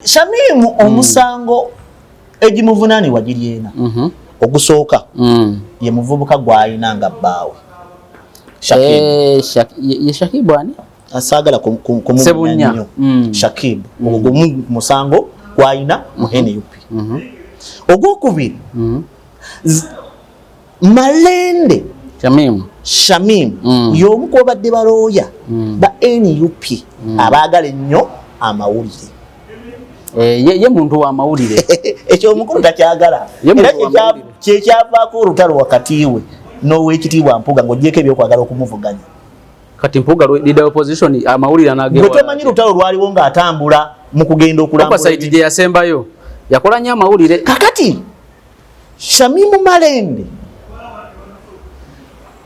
Shamimu omusango egimuvunani wagiriena ogusooka ye muvubuka gwayina nga bbaawe Shakibu ani asagala kumumanya nnyo Shakibu ogwo musango gwayina mu NUP ogwokubiri Malende Shamimu y'omu ku badde balooya ba NUP abaagala ennyo amawulire ye muntu wa mawulire ekyo omukulu takyagala era kyekyavaako olutalo wakati we n'owekitiibwa Mpuuga ng'ogyeko ebyokwagala okumuvuganya kati Mpuuga leader opposition amawulire anagewa gwe tomanyi lutalo lwaliwo ng'atambula mu kugenda okulambula saiti gye yasembayo yakola nnyo amawulire kakati Shamimu Malende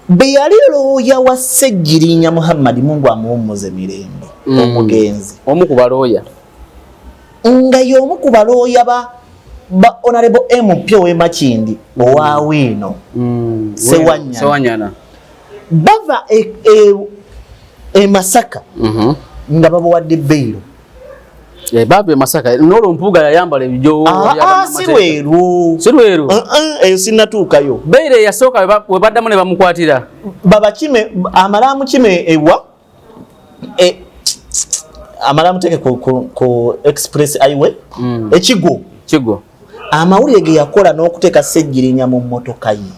be yali looya wa Ssejjirinya Muhammad Mungu amuwummuze mirembe omugenzi omu ku balooya nga y'omu ku balooya ba Honorable MP Makindi owaweeno Sewanyana bava Masaka nga babawadde bbeiro bava Masaka n'olwo Mpuuga yayambala ebijo sirweru eyo sinnatuukayo bbeiro yasooka we baddamu ne bamukwatira babakime amalaamu kime ewa amalamu teke ku express highway ekigo amawulire ge yakola n'okuteeka Ssejjirinya mu mmotoka ye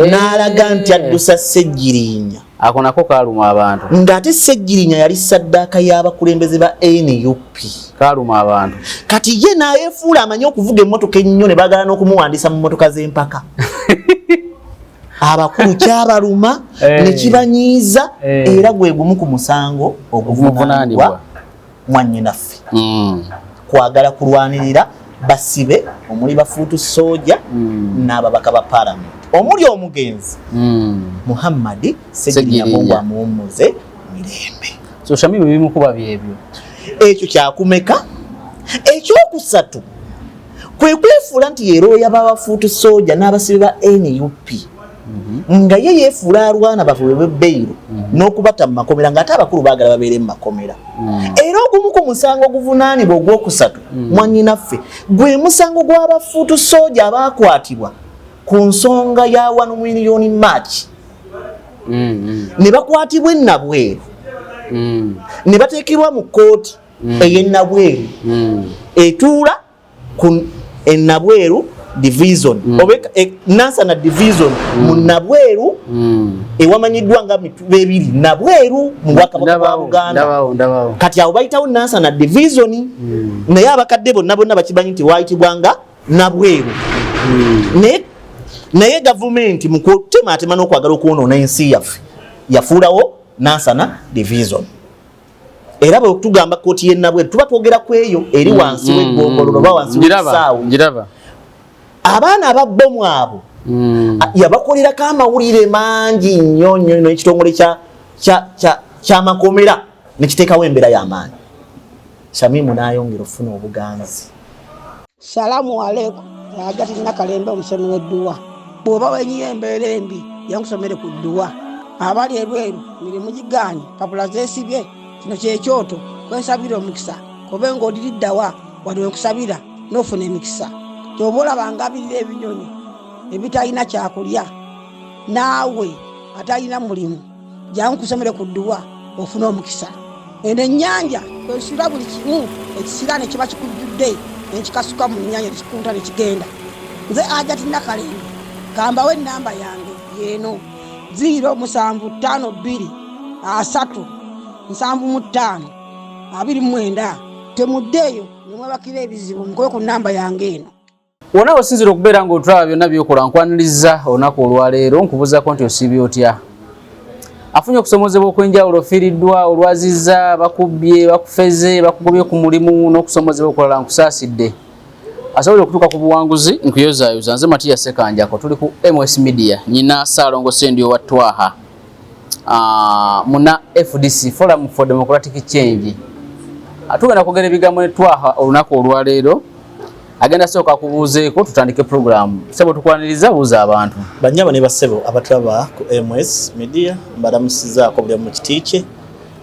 n'alaga nti addusa Ssejjirinya ako nako kaaluma abantu ng'ate Ssejjirinya yali saddaaka y'abakulembeze ba NUP kaaluma abantu kati ye n'ayefuula amanyi okuvuga emmotoka ennyo ne baagala n'okumuwandiisa mu mmotoka z'empaka abakulu kyabaluma ne kibanyiiza era gwe gumu ku musango oguvunaanibwa mwannyinaffe kwagala kulwanirira basibe omuli bafuutu soja n'ababaka ba parliament omuli omugenzi Muhammad Ssejjirinya Mungu amuwummuze mirembe so Shamimu bimukuba byebyo ekyo kyakumeka ekyokusatu kwe kwefuula nti yerooya babafuutu soja n'abasibe ba NUP nga ye yefuula alwana bavube b'ebbeiro n'okubata mu makomera ng'ate abakulu baagala babeere mu makomera era ogumu ku musango oguvunaanibwa ogwokusatu mwannyinaffe gwe musango gw'abafuutu soja abaakwatibwa ku nsonga ya 1 million March ne bakwatibwa ennabweru ne bateekebwa mu kkooti ey'ennabweru etuula ku ennabweru division Nansana division mu Nabweru ewamanyiddwa nga mitwe ebiri Nabweru mu Bwakabaka bwa Buganda kati awo bayitawo Nansana division naye abakadde bonna bakimanyi nti waayitibwanga Nabweru naye gavumenti mu kutematema n'okwagala okwonoona ensi yaffe yafuulawo Nansana division era bwe tugamba kkooti y'e Nabweru tuba twogera ku eyo eri wansi w'eggombolola oba wansi w'ekisaawe abaana ababbomu abo yabakolerako amawulire mangi nnyo ekitongole ky'amakomera nekiteekawo embeera y'amaanyi Shamimu n'ayongera ofuna obuganzi Salamu alaikum Agati Nakalembe omusomi w'edduwa bw'oba wenyiyo embeera embi yankusomere ku dduwa abali ebweru mirimu gigaanye papula zeesibye kino kyekyoto kwesabira omukisa kobe ng'odiriddawa wali wekusabira n'ofuna emikisa Tobola bangabirira ebinyonyi ebitalina kyakulya naawe atalina mulimu jangu kusomere ku dduwa ofuna omukisa eno ennyanja kwesula buli kimu ekisira ne kiba kikujjudde nekikasuka mu nnyanja nekikunta nekigenda nze Agati Nakalembe kambawo ennamba yange yeeno 052537529 temuddeeyo nemwebakira ebizibu mukobe ku nnamba yange eno wona osinzira okubeera ng'otulaba byonna byokola nkwaniriza olunaku olwaleero nkubuuzako nti osiibye otya afunye okusomozebwa okw'enjawulo ofiiriddwa olwazizza bakubbye bakufeze bakugobye ku mulimu n'okusomozebwa okulala nkusaasidde asobole okutuuka ku buwanguzi nkuyozaayoza nze Matiya Sekanjako tuli ku MS Media nyina Ssaalongo Ssendio wa Twaha muna FDC Forum for Democratic Change atugenda kwogera ebigambo ne Twaha olunaku olwaleero agenda soka kubuuzeeko tutandike program sebo tukwaniriza buuza abantu banyaba ne basebo abatulaba ku MS Media mbalamusizaako buli mu kitiike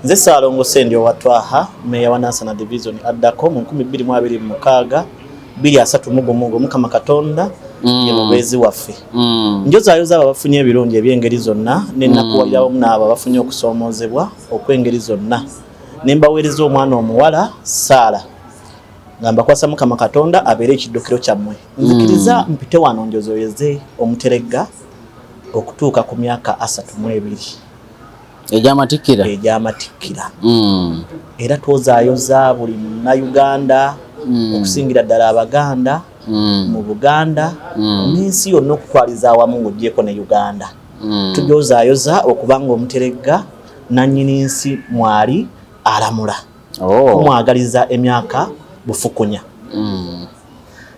Nze Saalongo Sendyo Watwaha meya wa Nansana Division addako mu 2026 231 Mukama Katonda ye mubezi waffe. Njozaayoza abafunye ebirungi eby'engeri zonna n'ennakuwalirawo n'abo bafunye okusoomozebwa okw'engeri zonna. Nembaweereza omwana omuwala Saala ngamba kwasa Mukama Katonda abeere ekiddukiro kyammwe. Nzikiriza mpite wano njozoyeze omuteregga okutuuka ku myaka 32 ejamatikkira era twozaayoza buli Munnayuganda okusingira ddala Abaganda mu Buganda n'ensi yonna okutwaliza awamu ng'oggyeko ne Uganda. Tujozaayoza okubanga omuteregga nannyini nsi mwali alamula kumwagaliza emyaka bufukunya.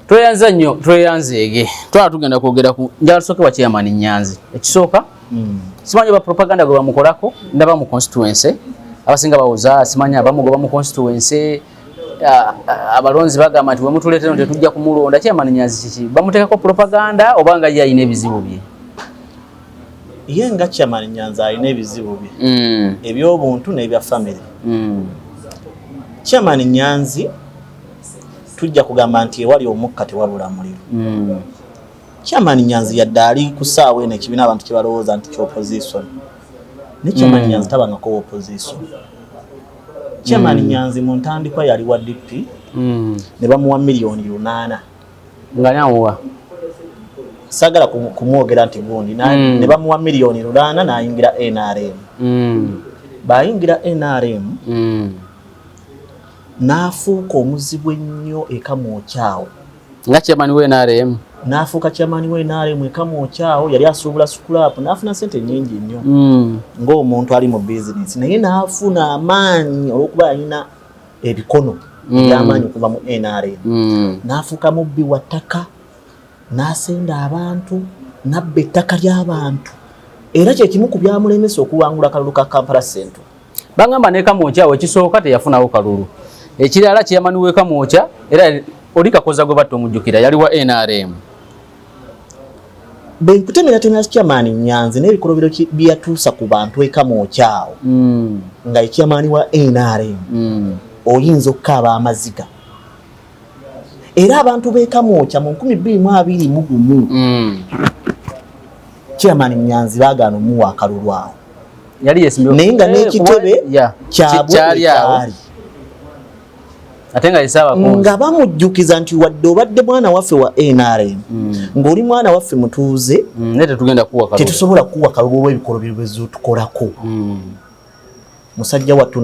Tweyanza nnyo tweyanzeege twala tugenda kwogera ku njala tusooke wa chairman Nyanzi. Ekisooka simanyi ba propaganda gwe bamukolako ndaba mu constituency abasinga bawuza simanyi abamugoba mu constituency abalonzi bagamba nti wemutuleetera nti tujja kumulonda. Chairman Nyanzi kiki bamuteekako propaganda obanga ye alina ebizibu bye? Ye nga Chairman Nyanzi alina ebizibu bye eby'obuntu n'ebya family. Chairman Nyanzi tujja kugamba nti ewali omukka tewabula muliro. Chairman Nyanzi yadde ali ku ssaawa eno ekibiina abantu kye balowooza nti ky'opposition. Ne Chairman Nyanzi tabangako opposition. Chairman Nyanzi mu ntandikwa yali wa DP ne bamuwa miliyoni 8. Nga nyamuwa sagala kumwogera nti gundi ne bamuwa miliyoni 8 n'ayingira NRM. Bayingira NRM n'afuuka omuzibu ennyo ekamwokyawo nga chairman we NRM. N'afuuka chairman we NRM ekamwokyawo yali asuubula scrap n'afuna sente nnyingi nnyo ng'omuntu ali mu business naye n'afuna amaanyi olw'okuba yalina ebikono eby'amaanyi okuva mu NRM. N'afuuka mubbi wa ttaka n'asenda abantu n'abba ettaka ly'abantu era kye kimu ku byamulemesa okuwangula kalulu ka Kampala Central. Bangamba ne Kamwokya ekisooka teyafunawo kalulu. Ekirala chairman we Kamwokya era oli Kakoza gwe batta omujjukira yali wa NRM. Benkutemera tena Chairman Nyanzi n'ebikolobero byatuusa ku bantu ekamwokyawo nga chairman wa NRM oyinza okukaaba amaziga. Era abantu b'ekamwokya mu 2021 Chairman Nyanzi baagaana omuwa akalulu awo yali yesimbe naye nga n'ekitebe kyabwe kyali atenga isaba ko nga bamujjukiza nti wadde obadde mwana waffe wa NRM ng'oli mwana waffe mutuuze nete tugenda kuwa kalulu tetusobola kuwa kalulu olw'ebikolobero bezutukolako. Musajja wattu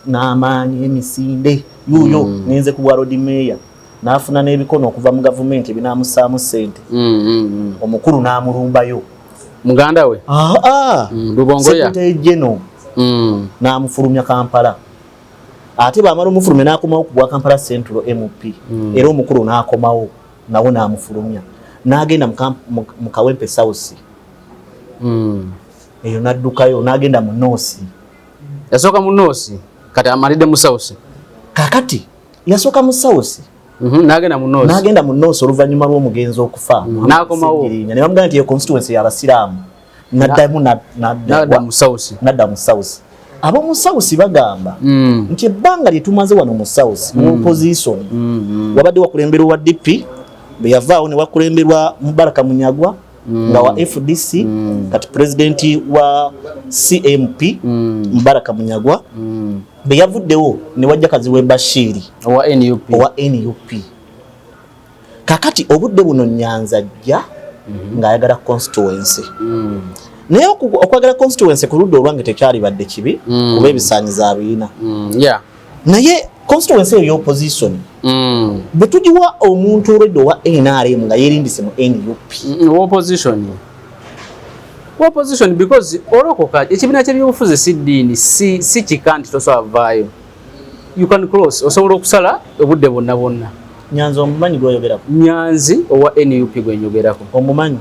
n'amaanyi emisinde yuuyo ninze ku bwa road mayor n'afuna n'ebikono okuva mu gavumenti ebinaamusaamu ssente omukulu n'amulumbayo muganda we Lubongoya Secretary General n'amufulumya Kampala ate baamala omufulumya n'akomawo ku bwa Kampala Central MP era omukulu n'akomawo nawo n'amufulumya n'agenda mu Kawempe South eyo n'addukayo n'agenda mu North. Yasooka mu North kati amalidde mu South kakati yasooka mu South n'agenda mu North oluvannyuma lw'omugenzi okufa n'akomawo ne bamugamba nti ye constituency y'abasiraamu n'adda mu South. Ab'omu South bagamba nti ebbanga lye tumaze wano mu South mu opposition wabadde wakulemberwa wa DP bwe yavaawo ne wakulemberwa Mubaraka Munyagwa nga wa FDC kati presidenti wa CMP Mubaraka Munyagwa bwe yavuddewo ne wajja Kaziwe Bashir owa NUP. Kakati obudde buno Nyanzi ajja ng'ayagala constituency naye okwagala constituency ku ludda olwange tekyali badde kibi kuba ebisaanyizo abiina naye constituency eyo opposition bwe tugiwa omuntu olwedde owa NRM nga yeerindise mu NUP opposition because olokoka ekibiina ky'ebyobufuzi si ddiini si kika nti tosobola vaayo you can cross osobola okusala obudde bwonna bwonna. Nyanzi omumanyi gw'oyogerako? Nyanzi owa NUP gwenyogerako. Omumanyi?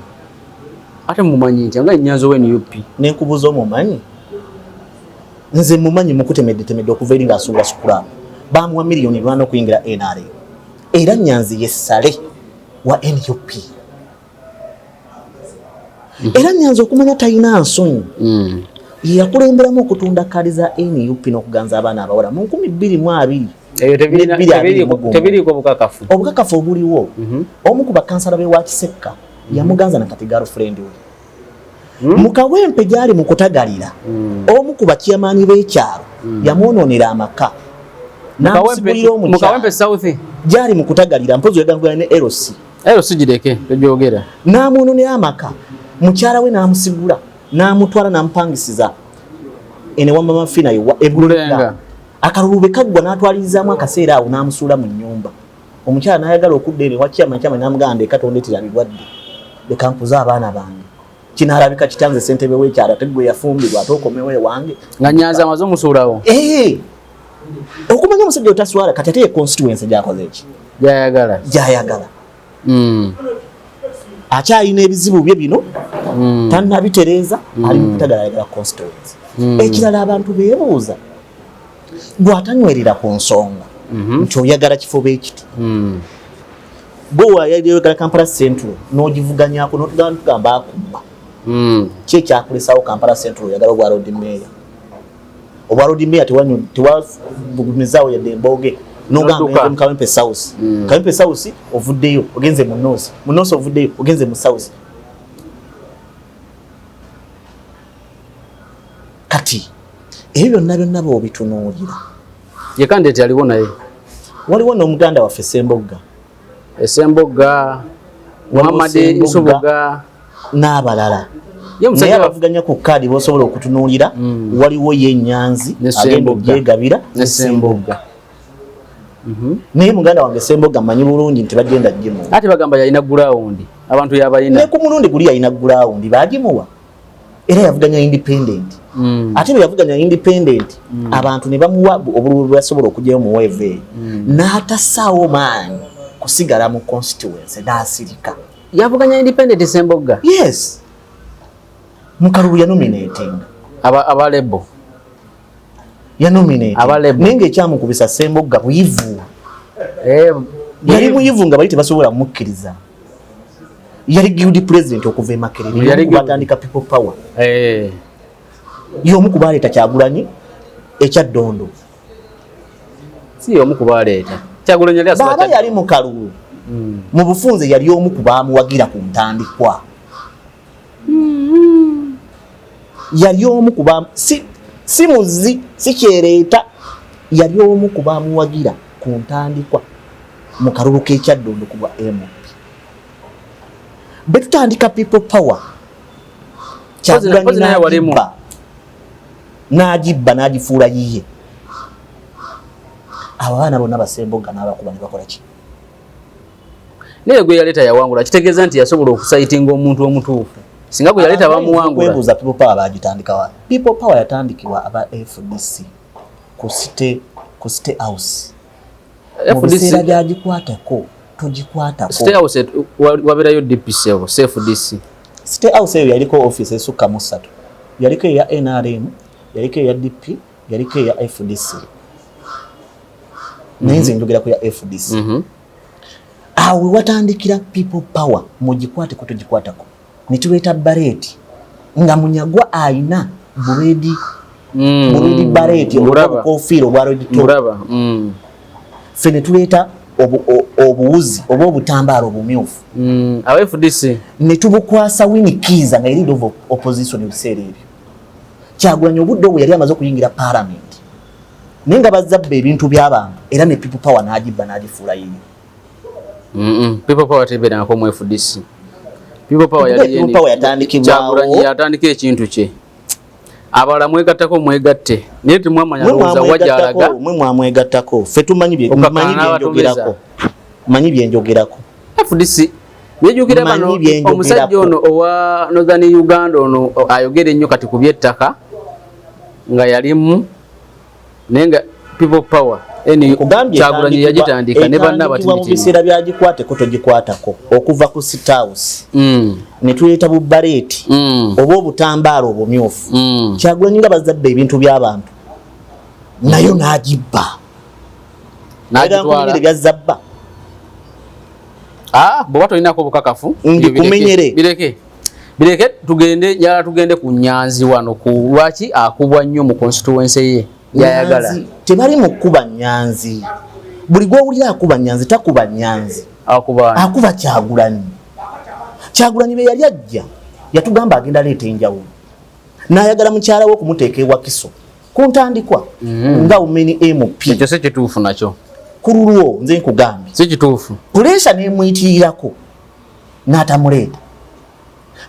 Ate mumanyi nti nga Nyanzi owa NUP nenkubuza omumanyi? Nze mumanyi mukutemedde okuva eri ng'asuula sukulamu bamuwa miliyoni 4 okuyingira NRM era Nyanzi yessale wa NUP era Nyanzi okumanya talina nsonyi yakulemberamu okutunda kaadi za NUP n'okuganza abaana abawala mu 2022. Eyo tebiriiko bukakafu. Obukakafu obuliwo. Omu ku bakansala be wa Kisekka yamuganza na kati girlfriend we. Mu Kawempe gyali mu kutagalira. Omu ku bakyamaani b'ekyalo yamwononera amaka. Mu Kawempe South gyali mu kutagalira mpozi yagambwa ne LC. LC gireke tegyogera. N'amwononera amaka. Mukyala we n'amusigula n'amutwala n'amupangisiza ene wa mama Fina wa Ebulenga. Akalulube kaggwa n'atwalirizaamu akaseera awo n'amusuula mu nnyumba. Omukyala n'ayagala okudda eri wakyama n'amugamba ekatondetera birwadde. Leka nkuze abaana bange. Kinaalabika kitanze ssentebe w'ekyalo ate gwe yafumbirwa ate okomewo ewange. Nga Nyanza amaze omusuulawo. Okumanya omusajja otaswala kati ate ye constituency gy'akoze eki? Gy'ayagala. Akyalina ebizibu bye bino tannabitereeza ali mu kutagala ayagala constituency. Ekirala abantu beebuuza bw'atanywerera ku nsonga nti oyagala kifo beekiti. Gwe wayagala Kampala Central n'ogivuganyako n'otugamba akubba. Ki ekyakulesawo Kampala Central oyagala obwa road mayor? Obwa road mayor tewavugumizaawo yadde embooge n'ogamba mu Kawempe South. Kawempe South ovuddeyo ogenze mu North. Mu North ovuddeyo ogenze mu South. Kati ebyo byonna bw'obitunuulira. Ye kandidate aliwo naye. Waliwo n'omuganda waffe Sembogga. Sembogga, Muhammad Isubuga n'abalala. Naye abavuganya ku kkaadi b'osobola okutunuulira waliwo ye Nyanzi agenda ogyegabira ne Sembogga. Naye muganda wange Sembogga mmanyi bulungi nti bagenda gimuwa. Ate bagamba yalina gulawundi abantu yabalina. Ne ku mulundi guli yalina gulawundi baagimuwa. Era yavuganya independent. Ate bwe yavuganya independent abantu ne bamuwa obululu bwasobola okugyayo mu weeve. N'atassaawo maanyi kusigala mu constituency n'asirika. Yavuganya independent Sembogga? Yes. Mukalulu ya nominating. Abalebo. Ya nominating. Abalebo. Nenge ekyamukubisa Sembogga buyivu. Yali buyivu nga bali tebasobola kumukkiriza. Yali guilty president okuva Makerere. Yali batandika people power. Y'omu ku baleeta Kyagulanyi ekya Ddondo. Si y'omu ku baleeta. Kyagulanyi yali asoma baba yali mu kalulu. Mu bufunze yali omu ku baamuwagira ku ntandikwa. Yali omu ku si muzi si kyereeta yali omu ku baamuwagira ku ntandikwa mu kalulu k'ekya Ddondo ku bwa MOP. Bwe tutandika people power Kyagulanyi n'agibba n'agifuula yiye. Abaana bonna Basembogga n'abakuba ne bakola ki? Naye gwe yaleeta yawangula kitegeeza nti yasobola okusaitinga omuntu omutuufu. Singa gwe yaleeta bamuwangula. Kwebuuza people power bagitandika wa? People power yatandikibwa aba FDC ku State House. FDC gyagikwatako togikwatako. State House waberayo DPC obo FDC. State House eyo yaliko office esukka mu 3. Yaliko eya NRM, yaliko eya DP, yaliko eya FDC. Nenze njogera ku ya FDC. Awe watandikira people power mugikwate ko togikwatako. Nituleeta Barrett nga Munyagwa ayina buredi Barrett obukofiro bwa road to. Fene tuleeta obuwuzi oba obutambaala obumyufu. Awe FDC ne tubukwasa Winnie Kiza nga leader of opposition ebiseera ebyo. Kyagulanyi obudde obwo yali amaze okuyingira parliament. Nenga bazabba ebintu by'abantu era ne people power n'agibba n'agifuula yiyo. People power tebera nako mu FDC. People power yali people power yatandikibwawo. Kyagulanyi yatandika ekintu kye. Abala mwegattako mwegatte. Naye temwamanya lowooza wajalaga. Mwe mwamwegattako. Ffe tumanyi byenjogerako. Manyi byenjogerako. FDC yejjukira bano omusajja ono owa Northern Uganda ono ayogera ennyo kati ku by'ettaka nga yalimu nenga people power Kyagulanyi yagitandika ne banna abatimitima mu biseera byagikwate ko togikwatako okuva ku State House ne tuleeta bu Barrett oba obutambaala obumyufu Kyagulanyi nga bazadde ebintu by'abantu nayo n'agibba n'agitwala byazabba. Bw'oba tolinako obukakafu kumenyere bireke bireke tugende ku Nyanzi wano ku lwaki akubwa nnyo mu constituency ye yayagala tebali mu kuba Nyanzi buli gwowulira akuba Nyanzi takuba Nyanzi akuba Kyagulanyi be yali ajja yatugamba agenda leeta enjawulo n'ayagala mukyala we okumuteeka ewa Kiso ku ntandikwa nga umeni MP ekyo si kituufu nakyo ku lulwo nze nkugambye si kituufu puleesa n'emuyitirirako n'atamuleeta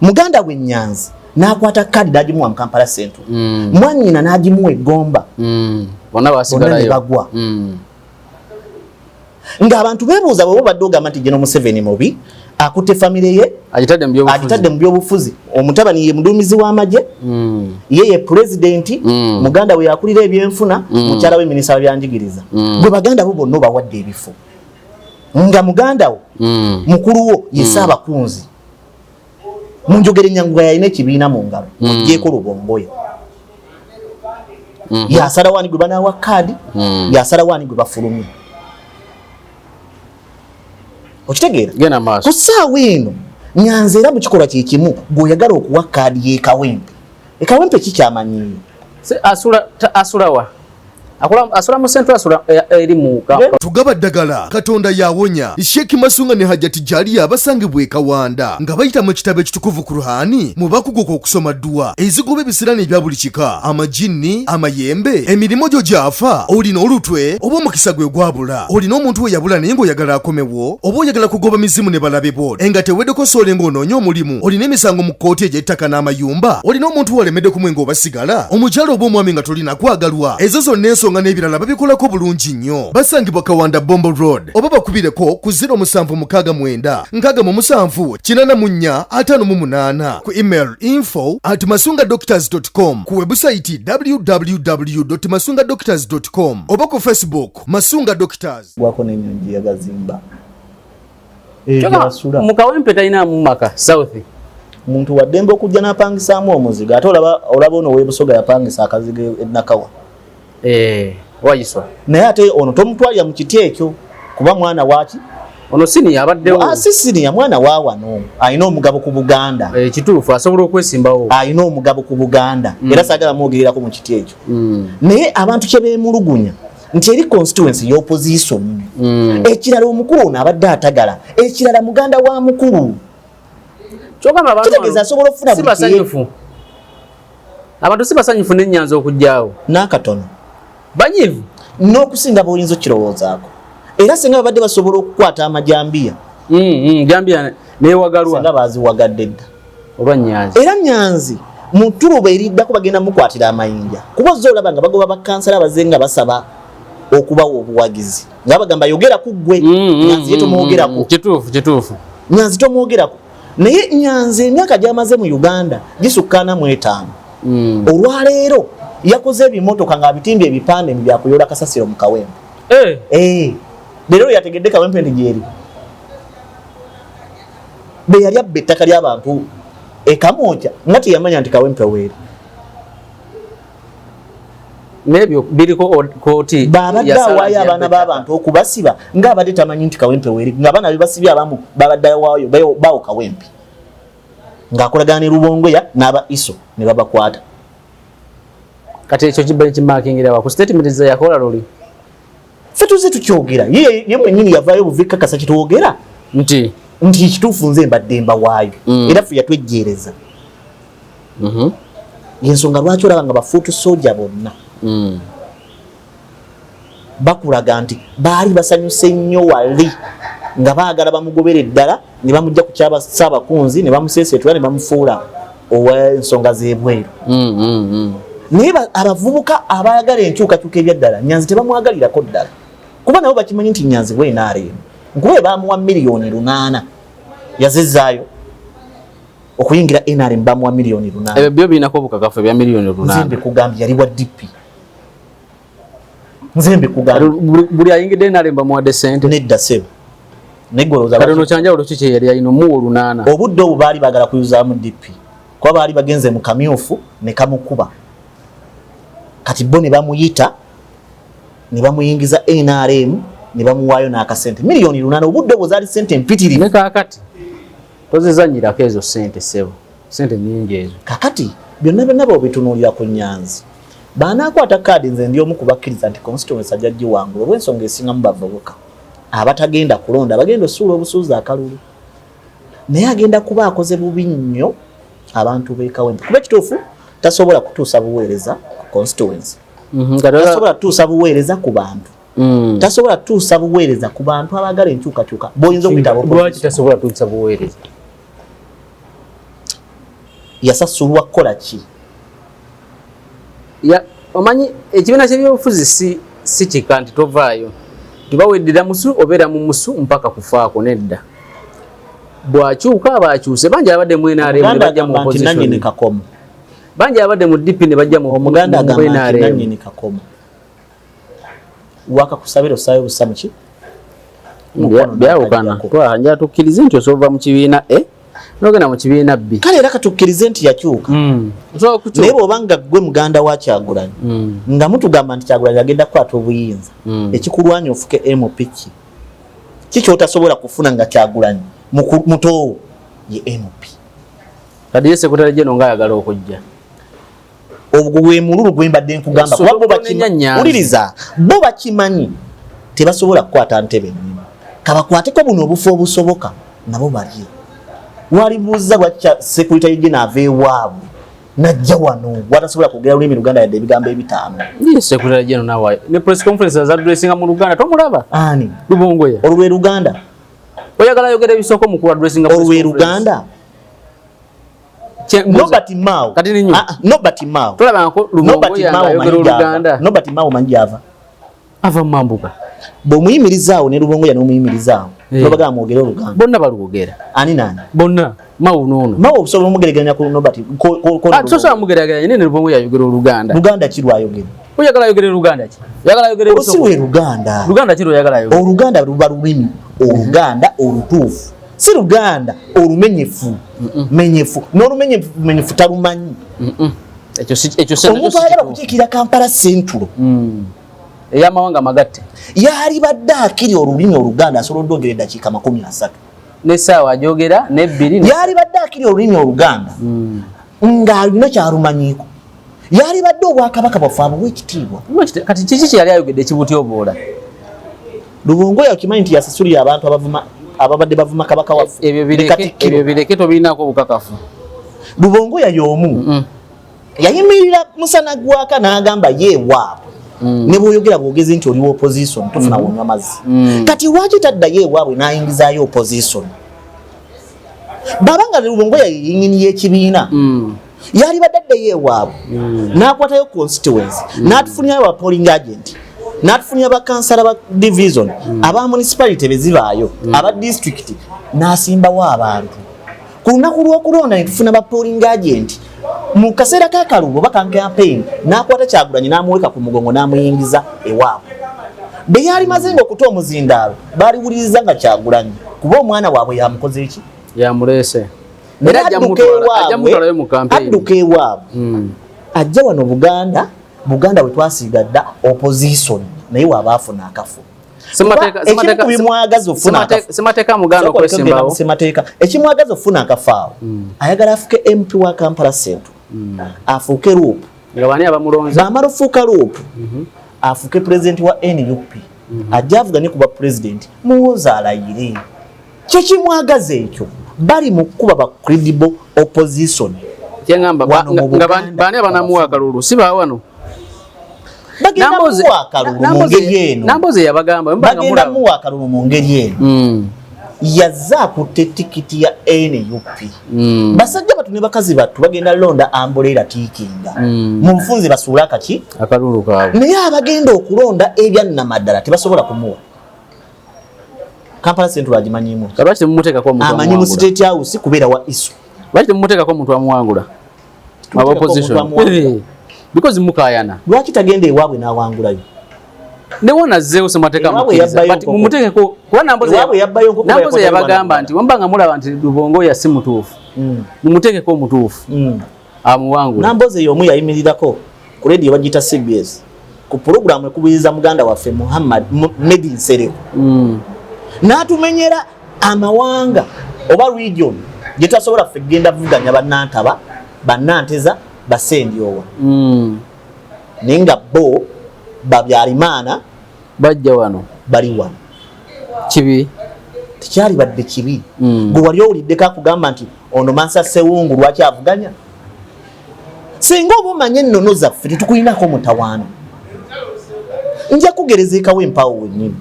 muganda we Nyanzi n'akwata kadi n'agimuwa mu Kampala Central mwannyina n'agimuwa Egomba bonna basigalayo bagwa ng'abantu beebuuza bwe badde ogamba nti General Museveni mubi akutte famire ye agitadde mu byobufuzi omutabani ye muduumizi w'amagye ye president muganda we yakulira ebyenfuna mukyala we minisita w'ebyanjigiriza gwe baganda bo bonna bawadde ebifo nga muganda wo mukulu wo ye Ssaabakunzi munjogere Nyanguga yalina ekibiina mu ngalo gyeko Lubongoya yasala wani gwe banaawa kaadi yasala wani gwe bafulumye okitegeera ku ssaawa eno Nyanzi era mu kikolwa kye kimu gw'oyagala okuwa kaadi ye Kawempe kikyamanyiyo asulawa asula mu Central asula eri mu tugaba ddagala Katonda yawonya Sheikh Masunga ne Hajati Jaliya abasangibwa Kawanda nga bayita mu kitabo ekitukuvu Kurhani mu bakugoka okusoma dua ezigoba ebisirani ebya buli kika amajinni amayembe emirimu gyo gyafa olina olutwe oba omukisa gwe gwabula olina omuntu we yabula naye ng'oyagala akomewo oba oyagala kugoba mizimu ne balabe bo enga teweddeko soole ng'onoonya omulimu olina emisango mu kkooti egy'ettaka n'amayumba olina omuntu walemedde kumwe ng'obasigala omukyala oba omwami nga tolina kwagalwa ezo zonna ensonga n'ebirala babikolako bulungi nnyo basangibwa Kawanda Bombo Road oba bakubireko ku 0769 ku email info@masungadoctors.com ku website www.masungadoctors.com oba ku Facebook Masunga Doctors gwako n'ennyonji yagazimba mu Kawempe talina mu maka South muntu waddembe okujja n'apangisaamu omuzigo ate olaba ono w'ebusoga yapangisa akazigo Nakawa wayiswa naye ate ono tomutwalira mu kiti ekyo kuba mwana waki ono sini abaddewo sini ya mwana wa wano alina omugabo ku Buganda kituufu asobola okwesimbawo alina omugabo ku Buganda era saagala mwogererako mu kiti ekyo naye abantu kye beemulugunya nti eri constituency y'opposition ekirala omukulu ono abadde atagala ekirala muganda wa mukulu kitegeeza asobola okufuna basanyufu abantu si basanyufu n'Enyanzi okujjaawo n'akatono banyivu n'okusinga bw'oyinza okirowoozaako era singa babadde basobola okukwata amajambiya jambiya neewagalwa singa baaziwagadde dda oba Nyanzi era Nyanzi mu ttuluba eriddako bagenda mukwatira amayinja kuba ozze olaba nga bagoba bakansala abaze nga basaba okubawa obuwagizi nga bagamba yogera ku ggwe Nyanzi ye tomwogerako kituufu Nyanzi tomwogerako naye Nyanzi emyaka gy'amaze mu Uganda gisukkaana mu 5 olwaleero yakoze ebimotoka nga bitimbye ebipande byakuyola kasasiro mu Kawempe leero yategedde Kawempe ndi gyeri be yali abba ettaka ly'abantu ekamoja nga teyamanya nti Kawempe weeri nebyo biriko kooti babadde awaayo abaana b'abantu okubasiba ng'abadde tamanyi nti Kawempe weeri ng'abaana bebasibye abamu babadde awaayo bawo Kawempe ng'akolagana ne Lubongoya n'aba Iso ne babakwata kati ekyo kibali kimakingira ku statement za yakola loli ffe tuze tukyogera ye mwennyini yavaayo buvika kasa kitwogera nti kituufu nze mbadde mbawaayo era ffe yatwejjeereza yensonga lwaki olaba nga bafuutu soja bonna bakulaga nti baali basanyuse nnyo wali nga baagala bamugobera eddala ne bamujja ku kyaba Ssaabakunzi ne bamuseeseetula ne bamufuula ow'ensonga z'ebweru naye abavubuka abayagala enkyukakyuka ebyaddala Nyanzi tebamwagalirako ddala kuba nabo bakimanyi nti Nyanzi bwenaaleemu nkuba bamuwa $8,000,000 yazezaayo okuyingira NRM bamuwa $8,000,000 ebyo byo birinako obukakafu ebya $8,000,000 nze mbikugambye yali wa DP nze mbikugambye buli ayingidde NRM bamuwadde ssente nedda sebo kati no kyanjawulo ki kye yali alina $8,000 obudde obwo baali baagala kuyuzaamu DP kuba baali bagenze mu kamyufu ne kamukuba kati bo ne bamuyita ne bamuyingiza NRM ne bamuwaayo n'akasente $8,000,000 obudde obwo zaali ssente mpitirivu ne kaakati tozizanyirako ezo ssente sebo sente nyingi ezo. Kakati byonna bw'obitunuulira ku Nyanzi baanaakwata kaadi nze ndi omu kubakkiriza nti constituency ajja giwangula olw'ensonga esingamu bavubuka abatagenda kulonda bagenda osuula obusuuzi akalulu naye agenda kuba akoze bubi nnyo abantu b'ekawempe kuba ekituufu tasobola kutuusa buweereza ku constituency tasobola kutuusa buweereza ku bantu tasobola kutuusa buweereza ku bantu abaagala enkyukakyuka b'oyinza okuyita lwaki tasobola kutuusa buweereza yasasulwa kukola ki omanyi ekibiina ky'ebyobufuzi si kika nti tovaayo tibaweddera musu obeera mu musu mpaka kufaako nedda bwakyuka abakyuse bangi abadde mu NRM ne bajja mu opposition bangi abadde mu DP ne bajja mu omuganda agamba nti nannyini kakomo wakakusabira osaayo busamu ki byawukana twanja tukkirize nti osoova mu kibiina nogenda mu kibiina B kale era katukkirize nti yakyuka naye bw'obanga gwe muganda wa Kyagulanyi nga mutugamba nti Kyagulanyi agenda kukwata obuyinza ekikulwanya ofuke MP ki kyotasobola kufuna nga Kyagulanyi muto ye MP kadi ye sekretary general nga ayagala okujja obwo gwe mululu gwe mbadde nkugamba kuba bo bakimanyi uliriza bo bakimanyi tebasobola kukwata ntebe nnimo kabakwateko buno obufu obusoboka nabo bali walibuuza lwakya secretary general aveewaabwe najja wano watasobola kwogera lulimi Luganda yadde ebigambo ebitaano ye secretary general nawe ne press conference za addressinga mu Luganda tomulaba ani Lubongoya olwe Luganda oyagala yogera ebisoko mu ku addressinga olwe Luganda Nobert Mao kati ninyo Nobert Mao tulaba ko Lubongoya ayogera Luganda Nobert Mao manjava ava mambuka bomuyimirizaawo ne Lubongoya n'omuyimirizaawo nobaga mwogera Oluganda bonna balugogera ani nani bonna Mao nono Mao obusobola omugeraganya ku Nobert sosobola mugeraganya ne Lubongoya ayogera Oluganda Luganda ki lwayogera oyagala yogera Luganda ki yagala yogera ebisoko si Luganda Luganda ki lwayagala yogera Oluganda luba lulimi Oluganda olutuufu si Luganda olumenyefu menyefu n'olumenyefu talumanyi ekyo se omuntu ayagala kukiikira Kampala Central ey'amawanga magatte yali badde akiri olulimi Oluganda asolodde ogera eddakiika 30 n'essaawa ajogera n'ebbiri yali badde akiri olulimi Oluganda ng'alina kyalumanyiiko yali badde obwakabaka bwaffe abuwa ekitiibwa kati kiki kyeyali ayogedde ekibutyoboola Lubongoya okimanyi nti yasasulira abantu ababadde bavuma kabaka waffe ebyo bireke tobirinaako obukakafu Lubongoya y'omu yayimirira musana gwaka n'agamba yeewaabwe ne bw'oyogera bwogezi nti oliwo opposition tofuna wonywa mazzi kati lwaki tadda yeewaabwe n'ayingizaayo opposition babanga Lubongoya yeyingini y'ekibiina yali badde yeewaabwe n'akwatayo constituency n'atufunyayo aba polling agent n'atufunira bakansala ba division aba municipality bezibaayo aba district n'asimbawo abantu ku lunaku lw'okulonda ne tufuna ba polling agent mu kaseera k'akalulu baka campaign n'akwata Kyagulanyi n'amuweka ku mugongo n'amuyingiza ewaabwe bwe yali maze ng'okuta omuzindaalo baaliwuliriza nga Kyagulanyi kuba omwana waabwe yamukoze eki yamuleese era ajja mutwalayo mu campaign adduka ewaabwe ajja wano Buganda we twasiiga dda opposition naye waaba afuna akafu semateeka muganda okwesimbawo semateeka ekimwagaza ofuna akafaawo ayagala afuke MP wa Kampala Central afuuke Loop nga bani abamulonze bamala ofuuka Loop afuuke president wa NUP ajja avuganye kuba president muwooza alayire kyekimwagaza ekyo bali mu kkuba ba credible opposition kyengamba nga bani abanamuwa akalulu si baawano Namboze yabagamba bagenda muwa akalulu mu ngeri eno yazza akutte tikiti ya NUP basajja batu ne bakazi batu bagenda londa ambolera tikinga mu nfunzi basuula kaki akalulu kaabwe naye abagenda okulonda ebya namaddala tebasobola kumuwa Kampala Central agimanyimu kabati mumuteekako omuntu amanyi mu State House kubeera wa isu bati mumuteekako omuntu amuwangula aba opposition because mukayana lwaki tagenda ewaabwe n'awangulayo newona zeewo semateeka mumuteekeko kuba namboze yabagamba nti wambanga mulaba nti Lubongoya si mutuufu mumuteekeko omutuufu amuwangula Namboze y'omu yayimirirako ku radio bagita CBS ku programu ekubiriza muganda waffe Muhammad Medi Nsereko n'atumenyera amawanga oba region gye twasobola ffe genda vuganya bannantaba bannanteza basendyowa naye nga bo Babyalimaana bajja wano bali wano kibi tekyali badde kibi gwe wali owuliddeko akugamba nti ono Mansa Ssewungu lwaki avuganya singa oba omanye ennono zaffe tetukulinako mutawaana nja kugereza ekawo empawo wennyini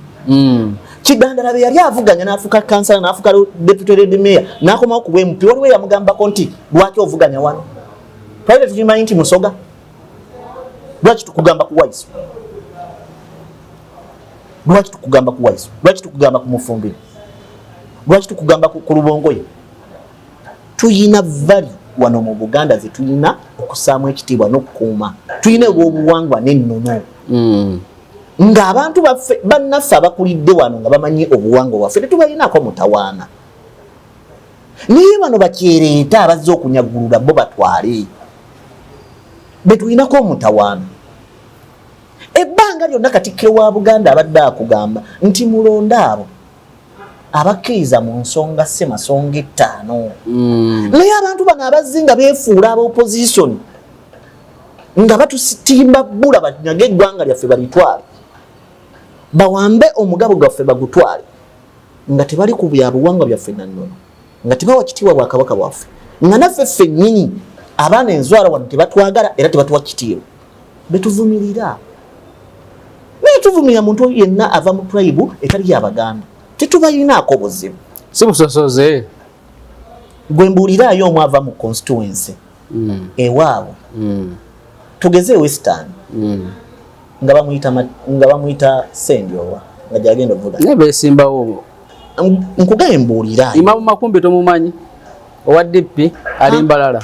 Kigandala be yali avuganya n'afuuka kansala n'afuuka deputy red mayor n'akomawo ku MP waliwo yamugambako nti lwaki ovuganya wano twalire tukimanyi nti Musoga lwaki tukugamba ku Waiso lwaki tukugamba ku Waiso lwaki tukugamba ku Mufumbire lwaki tukugamba ku Lubongoye tuyina value wano mu Buganda ze tuyina okusaamu ekitiibwa n'okukuuma tuyina obwobuwangwa n'ennono nga abantu baffe bannaffe abakulidde wano nga bamanyi obuwangwa bwaffe tetubalinako mutawaana naye bano bakyereeta abazze okunyagulula bo batwale betulinako omutawaana ebbanga lyonna Katikkiro wa Buganda abadde akugamba nti mulonde abo abakkiriza mu nsonga ssemasonga 5 naye abantu bano abazze nga beefuula aba opposition nga batusitimba bbula banyage eggwanga lyaffe balitwale bawambe omugabo gwaffe bagutwale nga tebali ku byabuwangwa byaffe nannono nga tebawa kitiibwa bwakabaka bwaffe nga naffe ffennyini abaana enzwala wano tebatwagala era tebatuwa kitiibwa betuvumirira naye tuvumirira muntu yenna ava mu tribe etali y'Abaganda tetubalinaako buzibu si busosoze gwe mbuuliraayo omu ava mu constituency ewaabwe tugeze Western nga bamuyita Sendyowa nga gyagenda ovuga naye beesimbawo nkugaye mbuuliraayo Imamu Makumbi tomumanyi owa DP ali Mbalala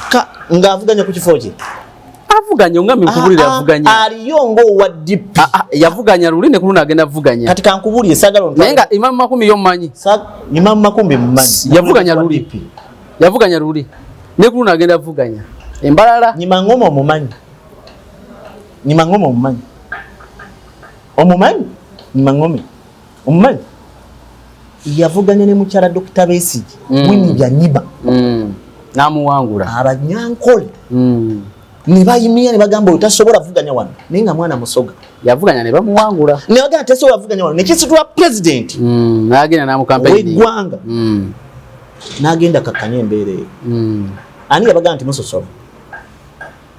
ng'avuganya ku kifo kye avuganya ngambi nkubulira avuganya aliyo ng'owa DP yavuganya luli ne kuluna agenda avuganya kati kankubulire sagalo naye nga Imamu Makumbi yomumanyi Imamu Makumbi mumanyi yavuganya luli ne kuluna agenda avuganya Mbalala Nyimangoma omumanyi Nyimangoma omumanyi yavuganya ne mukyala Dr. Besigye Winnie Byanyima n'amuwangula Abanyankole ne bayimira ne bagamba otasobola vuganya wano naye nga mwana Musoga yavuganya ne bamuwangula ne bagamba tasobola vuganya wano ne kisitula president n'agenda n'amukampeyini w'eggwanga n'agenda kakkanya embeera eyo ani yabagamba nti musosola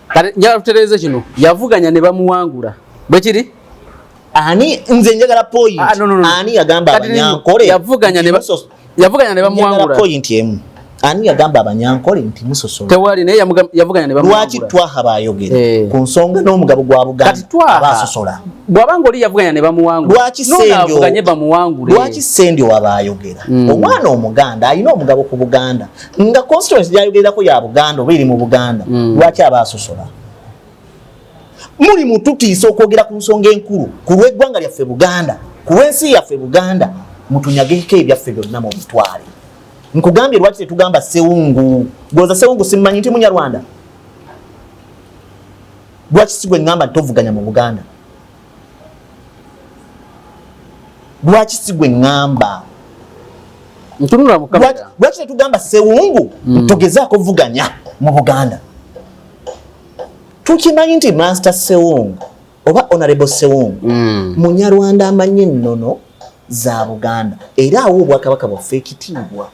kati njala tutereeze kino yavuganya ne bamuwangula bwe kiri ani nze njagala point ani yagamba Abanyankole yavuganya ne bamuwangula point emu ani yagamba Abanyankole nti musosola tewali naye yavuganya ne bamuwangula lwaki twaha bayogera ku nsonga n'omugabo gwa Buganda abasosola bw'abanga oli yavuganya ne bamuwangula lwaki Sendyo bamuwangule lwaki Sendyo abayogera omwana omuganda alina omugabo ku Buganda nga constituency gyayogerako ya Buganda oba eri mu Buganda lwaki abasosola muli mututiisa okwogera ku nsonga enkulu ku lw'eggwanga lyaffe Buganda ku lw'ensi yaffe Buganda mutunyageko ebyaffe byonna mu bitwale nkugambye lwaki tetugamba Ssewungu gwoza Ssewungu simumanyi nti Munyarwanda lwaki sigwe ngamba tovuganya mu Buganda lwaki sigwe ngamba ntunula mukamera lwaki tetugamba Ssewungu togezaako vuganya mu Buganda tukimanyi nti Master Ssewungu oba Honorable Ssewungu Munyarwanda amanyi ennono za Buganda era awo obwakabaka bwaffe ekitiibwa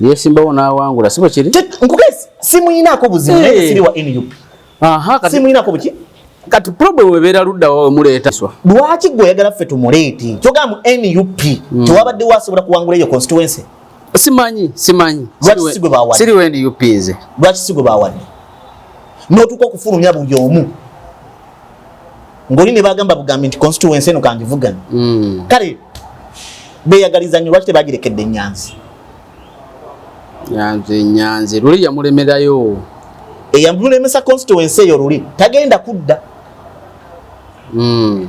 yesimbawo n'awangula si bwe kiri nkugezi simuyinaako buzibu naye siri wa NUP simuyinaako buki kati problem ebeera ludda wawe muleetaswa lwaki gwe oyagala ffe tumuleete kyogaa mu NUP tewabadde wasobola kuwangula eyo constituency simanyi lwaki sigwe bawadde siri we NUP ze lwaki sigwe bawadde n'otuuka okufulumya buli omu ng'oli ne bagamba bugambi nti constituency eno kangivugana kale beeyagaliza nnyo lwaki tebagirekedde Nyanzi luli yamulemerayo eyamulemesa constituency eyo luli tagenda kudda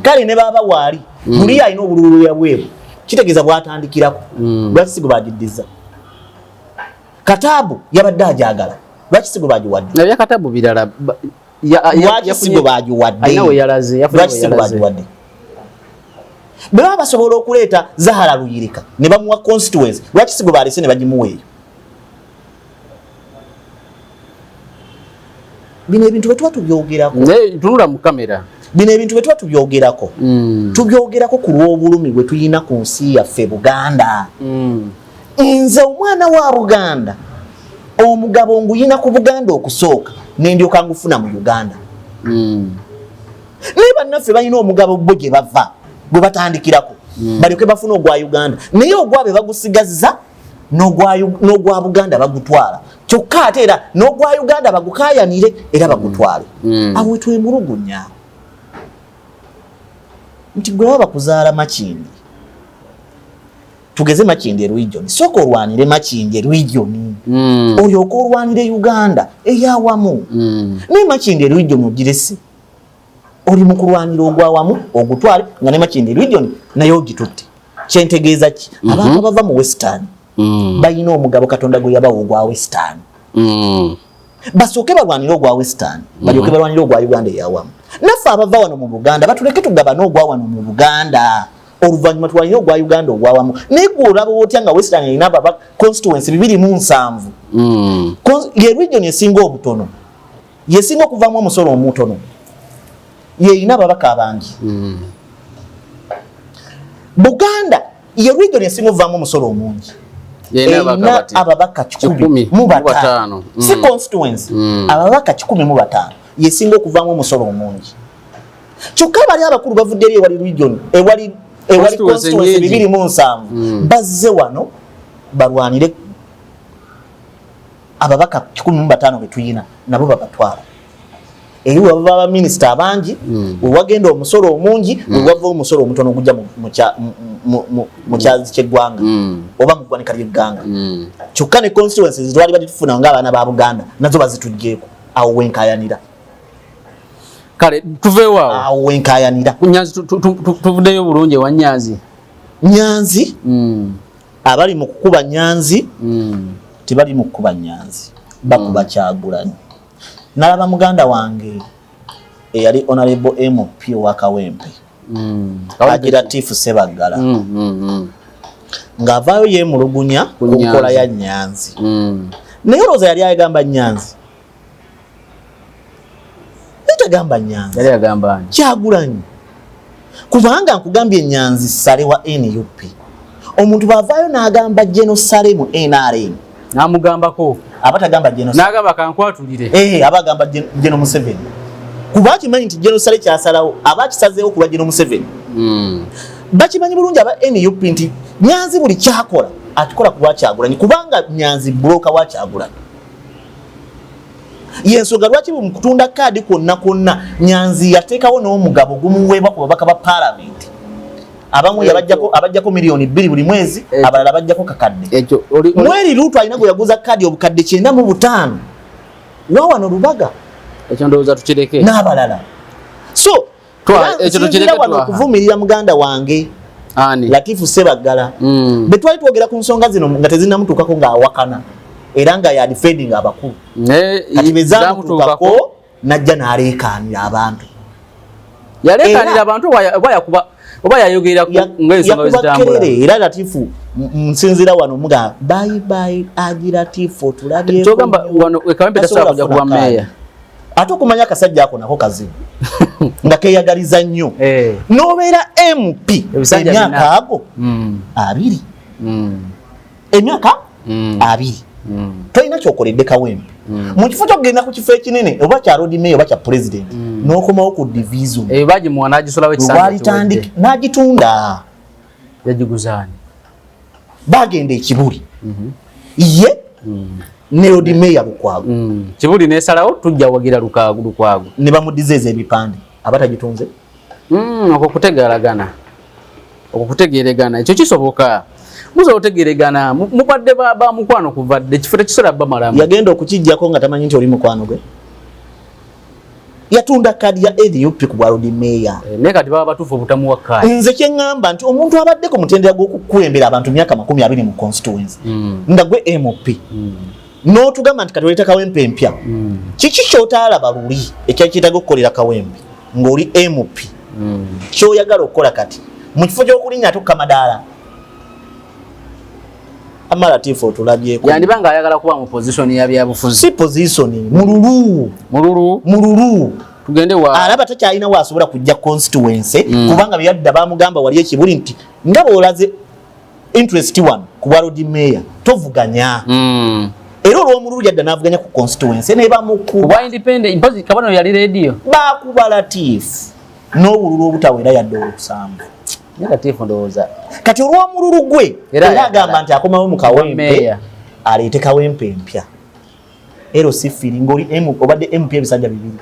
kale ne baba waali luli alina obululu yabweru kitegeeza bwatandikirako lwaki sigwe bagiddiza Kataabu yabadde ajagala lwaki sigwe bagiwadde nabya Kataabu birala lwaki sigwe bagiwadde ayinawe yalaze lwaki sigwe bagiwadde bwe baba basobola okuleeta Zahara Luyirika ne bamuwa constituency lwaki sigwe balese ne bagimuweeyo bino ebintu bwe tuba tubyogerako tunula mu kamera bino ebintu bwe tuba tubyogerako tubyogerako ku lw'obulumi bwe tuyina ku nsi yaffe Buganda. Nze omwana wa Buganda omugabo nguyina ku Buganda okusooka nendyoka ngufuna mu Uganda. Naye bannaffe balina omugabo bo gye bava gwe batandikirako balyoke bafuna ogwa Uganda naye ogwabe bagusigazza n'ogwa Buganda bagutwala kyokka ate era n'ogwa Uganda bagukayanire era bagutwale. Awo twemulugunya nti gwe baba kuzaala Makindi tugeze Makindi region soko olwanire Makindi region olyoka olwanire Uganda eyawamu ne Makindi region ogiresi oli mu kulwanira ogwawamu ogutwale nga ne Makindi region nayo ogitutte kyentegeeza ki abantu abava mu Western bayina omugabo Katonda gwe yabawo ogwa Western basooke balwanira ogwa Western balyoke balwanira ogwa Uganda eyawamu. Naffe abava wano mu Buganda batuleke tugaba n'ogwa wano mu Buganda oluvannyuma tulwanira ogwa Uganda ogwawamu. Naye gwe olaba otya nga Western erina ababa constituency 207 ye region esinga obutono yesinga okuvaamu omusolo omutono yeerina ababaka abangi. Buganda ye region esinga okuvaamu omusolo omungi erina ababaka 15 si constituency ababaka 15 yesinga okuvaamu omusolo omungi. Kyokka bali abakulu bavudde eri ewali region ewali constituency 207 bazze wano balwanire ababaka 15 betuyina nabo babatwala. Eyo baba minister abangi wagenda omusolo omungi wava omusolo omutono ogujja mu kyazi ky'eggwanga oba mu ggwanika ly'eggwanga. Kyokka ne constituencies twali batufuna ng'abaana ba Buganda nazo bazituggyeko awo wenkayanira. Kale tuveewo awo wenkayanira ku Nyanzi tuvuddeyo bulungi wa Nyanzi. Nyanzi abali mu kukuba Nyanzi tebali mu kukuba Nyanzi bakuba Kyagulanyi. Nalaba muganda wange eyali honorable MP wa Kawempe agira Tifu Sebaggala ng'avaayo yeemulugunya ku nkola ya Nyanzi. Naye olowooza yali agamba Nyanzi gamba Nyanzi yali agamba Kyagulanyi kubanga nkugambye Nyanzi sale wa NUP omuntu bavaayo n'agamba General Sale mu NRM namugambako abatagamba General n'agamba kankwatulire abagamba General Museveni kuba kimanyi nti General Sale kyasalawo abakisazeewo kuba General Museveni bakimanyi bulungi aba NUP nti Nyanzi buli kyakola akikola kuba Kyagulanyi kubanga Nyanzi bloka wa Kyagulanyi. Yensonga lwaki mu kutunda kaadi kwonna Nyanzi yateekawo n'omugabo gumuweebwa ku babaka ba parliament abamu abajjako miliyoni 2 buli mwezi abalala bajjako kakadde. Mweri Ruto alina gwe yaguza kaadi obukadde 95 wawano Lubaga ekyo ndowooza tukireke n'abalala. So ekyo tukireke wano okuvumirira muganda wange Latifu Sebaggala betwali twogera ku nsonga zino nga tezinamutuukako ng'awakana era nga ya defending abakulu kati bezamutuukako najja n'aleekaanira abantu yaleekaanira abantu oba yayogerera ng'ensonga zitambula era Latifu nsinzira wano muga bye agira Latifu tulabye kyogamba wano Kawempe tasobola kujja kuba meeya ate okumanya akasajja ako nako kazibu nga keeyagaliza nnyo n'obeera MP emyaka ago 2 emyaka 2 toyina kyokoledde Kawempe mu kifo kyokugenda ku kifo ekinene oba kya road mayor oba kya president n'okomawo ku division bagimuwa n'agisolawo ekisanja n'agitunda yagiguzaani bagenda ekibuli ye ne road mayor Lukwago kibuli n'esalawo tujja wagira Lukwago ne bamudizeeza ebipande abatagitunze okwo kutegeeregana ekyo kisoboka muzo otegeregana mubadde ba mukwano kuvadde kifo tekisola bamalamu yagenda okukijjako nga tamanyi nti oli mukwano gwe yatunda kadi ya NUP ku road mayor ne kati baba batufu obutamuwa kadi. Nze kye ngamba nti omuntu abadde ku mutendera gw'okukulembera abantu myaka 20 mu constituency nga gwe MP n'otugamba nti kati oleeta Kawempe empya kiki ky'otaalaba luli ekyakiyitaga okukolera Kawempe ng'oli MP kyoyagala okukola kati mu kifo gy'okulinnya ate okamadaala Amalatifu otulabyeko. Yandibanga ayagala kuba mu position ya byabufuzi. Si position, mululu. Tugende wa alaba takyalina waasobola kujja constituency kubanga byadda bamugamba wali ekibuli nti nga boolaze interest one ku bwalodi mayor tovuganya era olw'omululu yadda n'avuganya ku constituency ne bamukuba independent mpozi kabano yali radio bakuba Latifu n'obululu obutawera yadde olukusambu Latifu ndowooza kati olw'omululu gwe era agamba nti akomawo mu Kawempe aleete Kawempe empya ero si feeling oli obadde MP ebisanja bibiri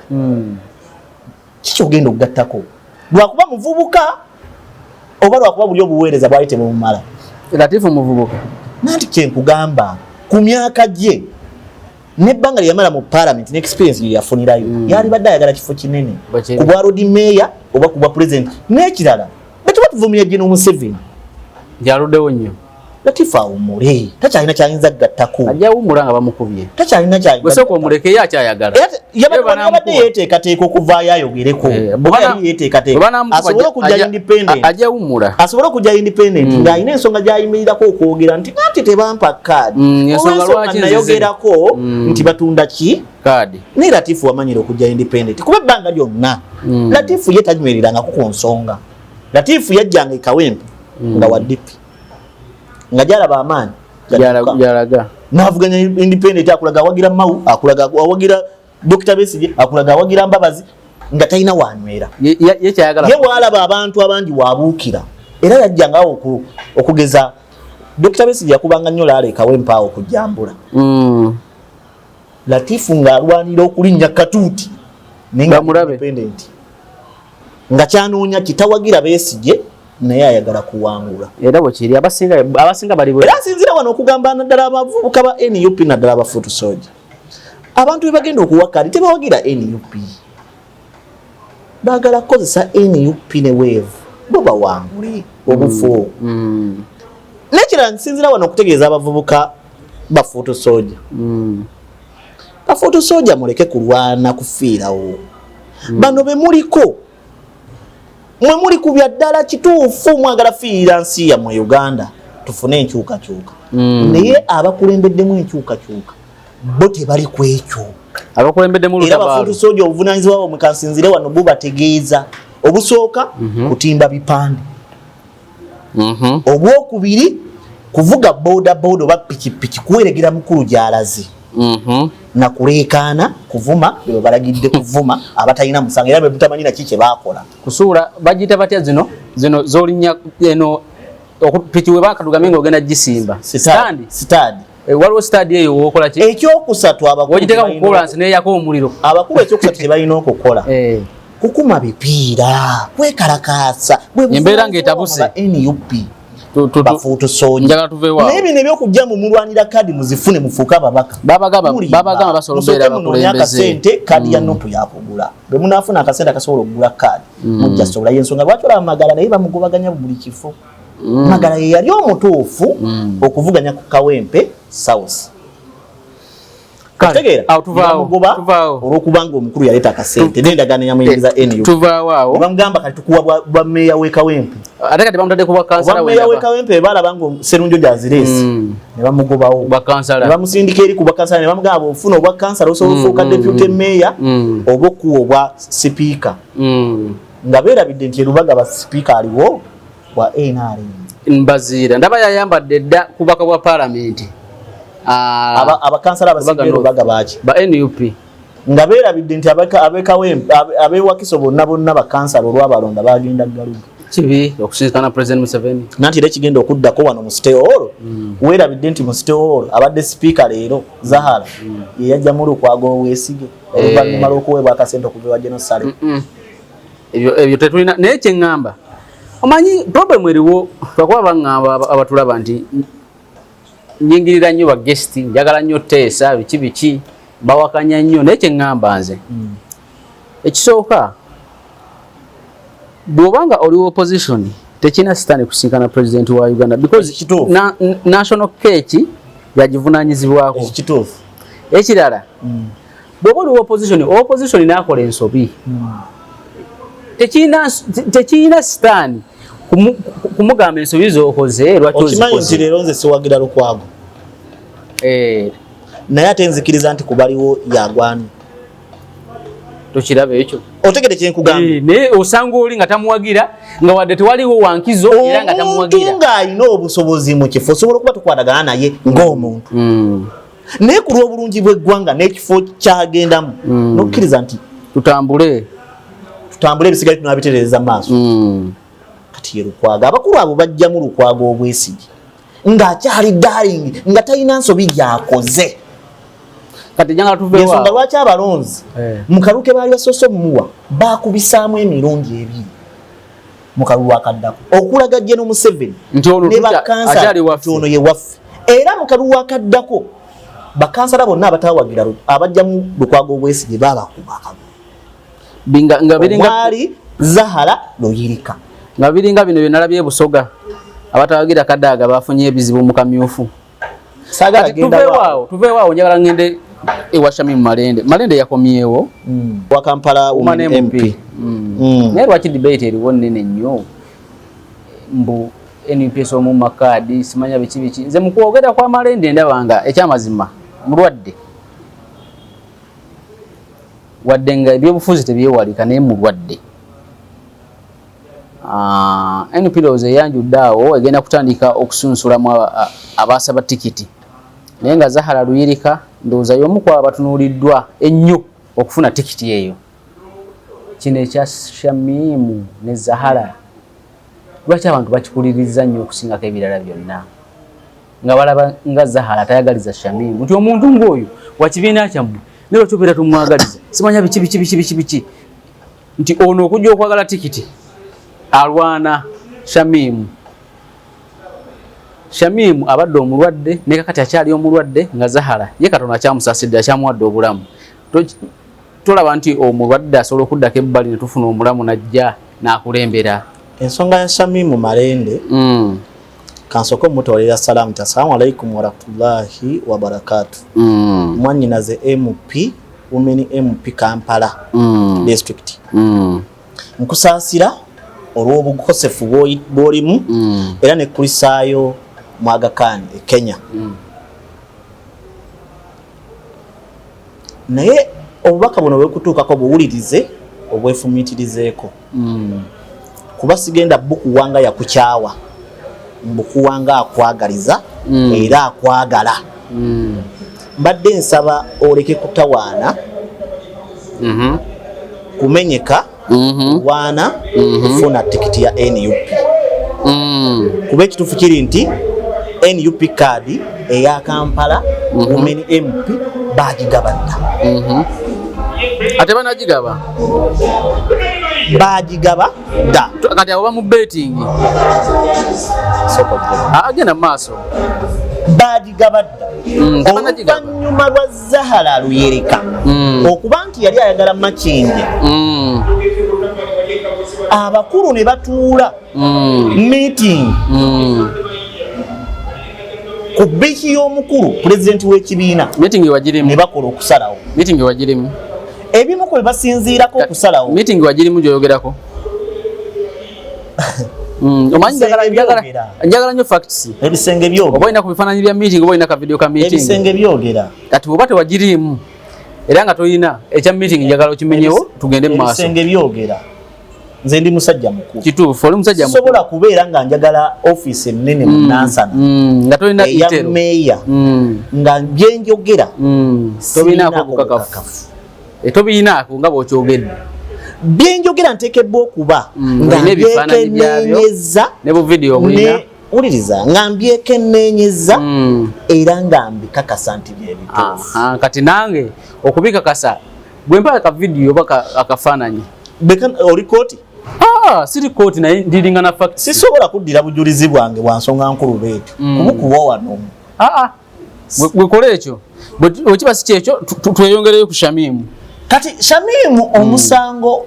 kicho gendo kugattako lwakuba muvubuka oba lwakuba buli obuweereza bwayite mu mala Latifu muvubuka nanti kyenkugamba ku myaka gye nebbanga lyamala mu parliament ne experience yafunirayo yali badde ayagala kifo kinene ku bwa road mayor oba ku bwa president n'ekirala betuba tuvumira General Museveni yaluddewo nnyo Latifu awumule takyalina kyayinza gattako ajja wumula nga bamukubye takyalina kyayinza bwesoko omuleke ye akyayagala yabadde yeeteekateeka okuvaayo ayogereko yali yeeteekateeka asobole okujja independent ajja wumula asobole okujja independent ng'alina ensonga gy'ayimirirako okwogera nti nanti tebampa kaadi olw'ensonga nayogerako nti batunda ki kaadi naye Latifu wamanyira okujja independent kuba ebbanga lyonna Latifu ye tanywerirangako ku nsonga Latifu yajjanga e Kawempe nga wa DP nga gyalaba amaanyi gyalaga n'avuganya independent akulaga awagira Mau akulaga awagira Dr. Besigye akulaga awagira Mbabazi nga talina wanywera ye kyayagala ye bwalaba abantu abandi wabuukira era yajjangawo okugeza Dr. Besigye yakubanga nnyo laala e Kawempe awo okujjambula Latifu ng'alwanira okulinnya katuuti nenga independent nga kyanoonya kitawagira Besigye naye ayagala kuwangula era bwekiri abasinga bali bwe era asinzira wano okugamba naddala abavubuka ba NUP naddala abafuutu soja abantu bebagenda okuwa kaadi tebawagira NUP baagala kukozesa NUP ne weevu bo bawangule obufu nekira nsinzira wano okutegeeza abavubuka bafuutu soja bafuutu soja muleke kulwana kufiirawo bano be muliko mwe muli kubya ddala kituufu mwagala fiira nsi yammwe Uganda tufune enkyukakyuka naye abakulembeddemu enkyukakyuka bo tebali ku ekyo abakulembeddemu lutabaalo era bafuutu soja obuvunaanyizibwa bwabwe mukansinzire wano bubategeeza obusooka kutimba bipande obwokubiri kuvuga boda oba pikipiki kuweregera mukulu gy'alaze na kuleekaana kuvuma bwe balagidde kuvuma abatalina musango era bwe butamanyi naki kye baakola kusuula bagiyita batya zino z'olinnya eno piki we baakatugamye ng'ogenda gisimba sitaadi waliwo sitaadi eyo wookola ki ekyokusatu wogiteeka ku kolansi neeyako omuliro abakulu ekyokusatu kye balina okukola kukuma bipiira kwekalakaasa embeera ng'etabuse NUP bafuutu soja naye bino ebyokujja mu mulwanira kaadi muzifune mufuuke ababaka babagamba basobola akasente kaadi ya nopu yakugula bwe munaafuna akasente akasobola okugula kaadi mujja sobolayo ensonga lwaki olaba Magala naye bamugobaganya buli kifo Magala ye yali omutuufu okuvuganya ku Kawempe South olwokubanga omukulu yaleeta akasente n'endagaano yamuyingiza NUP bamugamba kati tukuwa bwa meeya w'e Kawempe ate kati bamutadde ku bakansala meeya w'e Kawempe balaba nga Sserunjo gy'azireesi ne bamugobawo ne bamusindika eri ku bakansala ne bamugamba ofuna obwa kansala osobola ofuuka deputy meeya oba okuwa obwa sipiika nga beerabidde nti erubaga ba sipiika aliwo wa NRM Mbaziira ndaba yayambadde dda kubaka bwa paalamenti abakansala abasinga erubaga baaki ba NUP nga beerabidde nti ab'Ekawempe ab'Ewakiso bonna bakansala olwabalonda bagenda galuga kibi okusinkana President Museveni nanti era kigenda okuddako wano mu City Hall weerabidde nti mu City Hall abadde sipiika leero Zahara ye yajja mu Lukwago Weesige oluvannyuma lw'okuweebwa akasente okuva ewa Genosale ebyo tetulina naye kye ŋŋamba omanyi problem eriwo lwakuba baŋŋamba abatulaba nti nyingirira nnyo bagesiti njagala nnyo teesa biki bawakanya nnyo naye kye ŋŋamba nze ekisooka bw'obanga oli opposition tekina sitaani kusinkana president wa Uganda because national cake yagivunaanyizibwako ekirala bw'oba oli opposition n'akola ensobi tekina sitaani kumugamba ensobi z'okoze lwaki okimanyi nti leero nze siwagira Lukwago naye ate nzikiriza nti kubaliwo yagwani tokirabe ekyo otegede kyenkugambye naye osanga oli nga tamuwagira nga wadde tewaliwo wankizo era nga tamuwagira omuntu ng'alina obusobozi mu kifo osobola okuba tukwatagana naye ng'omuntu naye ku lw'obulungi bw'eggwanga n'ekifo kyagendamu nokkiriza nti tutambule ebisigali tunabiterereza mu maaso kati ye Lukwago abakulu abo bajjamu Lukwago obwesigi ng'akyali darling nga talina nsobi gyakoze kati jangala tuvewa ensonga lwaki abalonzi mu kalulu ke baali basoose omuwa baakubisaamu emirundi ebiri mu kalulu akaddako okulaga General Museveni ne bakansala nti ono ye waffe era mu kalulu akaddako bakansala bonna abatawagira abajjamu Lukwago obwesige baabakuba wali Zahara Luyirika nga biringa bino byenalabye Busoga abatawagira Kadaga bafunye ebizibu mu kamyufu tuveewaawo njagala ngende ewa Shamim Malende yakomyewo wa Kampala Women MP naye lwaki debate eriwo nnene nnyo mbu NUP mu makadi simanya biki nze mu kwogera kwa Malende ndabanga ekyamazima mulwadde wadde nga ebyobufuzi tebyewalika naye mulwadde NUP lowooza eyanjudde awo egenda kutandika okusunsulamu abaasaba tikiti naye nga Zahara Luyirika ndowooza y'omu ku abatunuuliddwa ennyo okufuna tikiti eyo kino ekya Shamim ne Zahara lwaki abantu bakikuliriza nnyo okusingako ebirala byonna nga balaba nga Zahara tayagaliza Shamim nti omuntu ng'oyo wa kibiina kyammwe ne lwaki obeera tumwagaliza simanya biki nti ono okujja okwagala tikiti alwana Shamim abadde omulwadde ne kakati akyali omulwadde nga Zahara ye Katonda akyamusaasidde akyamuwadde obulamu tolaba nti omulwadde asobola okuddako ebbali ne tufuna omulamu najja n'akulembera ensonga ya Shamim Malende kansooka omutwalira salaamu assalamu alaikum warahmatullahi wabarakatu mwannyinaze MP Women MP Kampala District nkusaasira olw'obukosefu bw'olimu era ne kulisaayo mu Aga Khan e Kenya naye obubaka buno bwekutuukako buwulirize obwefumiitirizeeko kuba sigenda bukuwanga yakukyawa mbukuwanga akwagaliza era akwagala mbadde nsaba oleke kutawaana kumenyeka wana kufuna tikiti ya NUP kuba ekituufu kiri nti NUP card eya Kampala Women MP bagigabadda ate banagigaba bagigaba dda kati abo bamu betting agenda maaso bagigaba dda oluvannyuma lwa Zahara Luyirika okuba nti yali ayagala makinge abakulu ne batuula meeting ku biki y'omukulu pulezidenti w'ekibiina meeting wagirimu ne bakola okusalawo meeting wagirimu ebimu ku bebasinziirako okusalawo meeting wagirimu gyoyogerako omanyi njagala nnyo facts ebisenge byogera oba olina ku bifaananyi bya meeting oba olina ka video ka meeting ebisenge byogera kati bwoba tewagirimu era nga toyina ekya meeting njagala okimenyewo tugende mu maaso ebisenge byogera nze ndi musajja mukulu kituufu oli musajja mukulu sobola kubeera nga njagala office ennene mu Nansana nga tolina ya meeya nga byenjogera tobinaako kukakafu tobinaako nga bw'okyogedde byenjogera nteekeddwa okuba nga mbyekennenyeza ne bu video mulina uliriza nga mbyekennenyeza era nga mbikakasa nti byebituufu kati nange okubikakasa bwe mpa ka video oba akafaananyi oli kooti siri kooti naye ndiringa na fact sisobola kuddira bujulizi bwange bwa nsonga nkulu bwetu kubukuwa wano bwekola ekyo bwekiba si kyekyo tweyongereyo ku Shamim kati Shamim omusango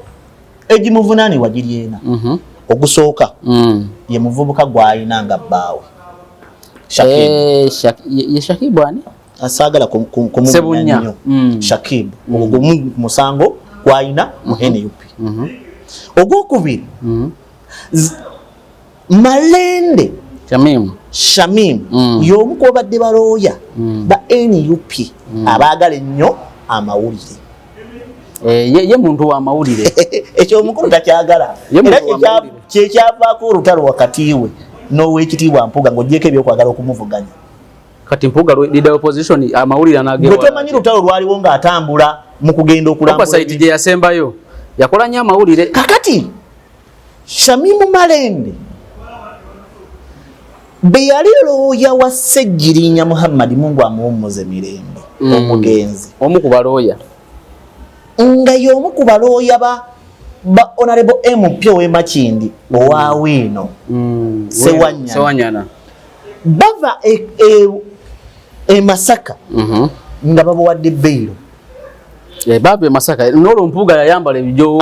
egimuvunaanibwa giri ena ogusooka ye muvubuka gw'alina nga bbaawe ye Shakibu ani asaagala kumumanya nnyo Shakibu ogwo musango gw'alina mu NUP ogwokubiri Malende Shamim y'omu ku babadde balooya ba NUP abaagala ennyo amawulire. Ye muntu wa mawulire. Ekyo omukulu takyagala. Era kyekyavaako olutalo wakati we n'owekitiibwa Mpuuga ng'oggyeko ebyokwagala okumuvuganya. Kati Mpuuga leader opposition amawulire anagewa. Gwe tomanyi lutalo lwaliwo ng'atambula mu kugenda okulambula. Opposite gye yasembayo yakola nnyo amawulire. Kakati Shamim Malende be yali looya wa Ssejjirinya Muhammad Mungu amuwummuze mirembe omugenzi omu ku balooya nga y'omu ku balooya ba Honorable MP ow'Emakindi owaweeno Sewanyana bava e Masaka nga babawadde bbeero. Baba Masaka n'olwo Mpuuga yayambala ebijo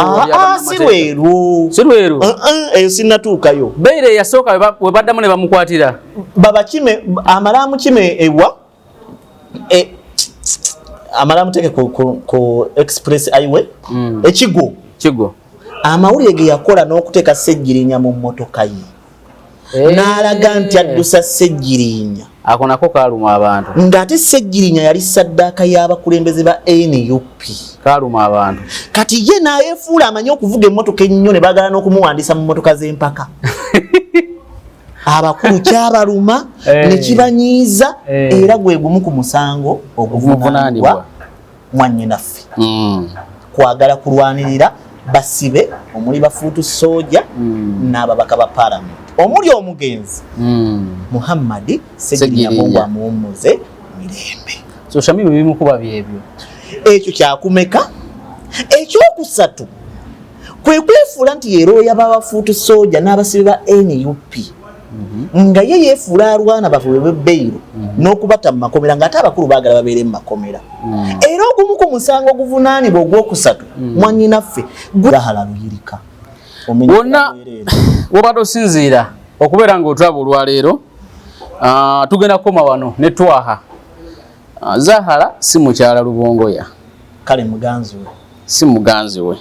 Sirweru eyo sinnatuukayo. Beire yasooka we baddamu ne bamukwatira babakime amalaamu kime ewa amalaamu teke ku express highway Kigo amawulire ge yakola n'okuteeka Ssejjirinya mu mmotoka ye n'alaga nti addusa Ssejjirinya. Ako nako kaaluma abantu ng'ate Ssejjirinya yali saddaaka y'abakulembeze ba NUP. Kaaluma abantu kati ye n'ayefuula amanyi okuvuga emmotoka ennyo ne baagala n'okumuwandiisa mu mmotoka z'empaka. Abakulu kyabaluma ne kibanyiiza era gwe gumu ku musango oguvunaanibwa mwannyinaffe kwagala kulwanirira basibe omuli bafuutu sooja n'ababaka ba Parliament omuli omugenzi Muhammad Ssejjirinya Mungu amuwummuze mirembe. So Shamim bimukuba byebyo. Ekyo kyakumeka. Ekyokusatu kwe kwefuula nti yerooya b'abafuutu sooja n'abasibe ba NUP nga ye yeefuula alwana bavubi b'ebbeiro n'okubata mu makomera ng'ate abakulu baagala babeere mu makomera. Era ogumu ku musango oguvunaanibwa ogwokusatu mwannyinaffe gahala luyirika. Wonna wabadde osinziira okubeera ng'otwaba olwaleero tugenda kukoma wano ne twaha Zahara si mukyala Lubongoya. Kale muganzi we. Si muganzi we.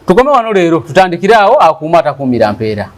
Tukome wano leero tutandikire awo akuuma atakuumira mpeera.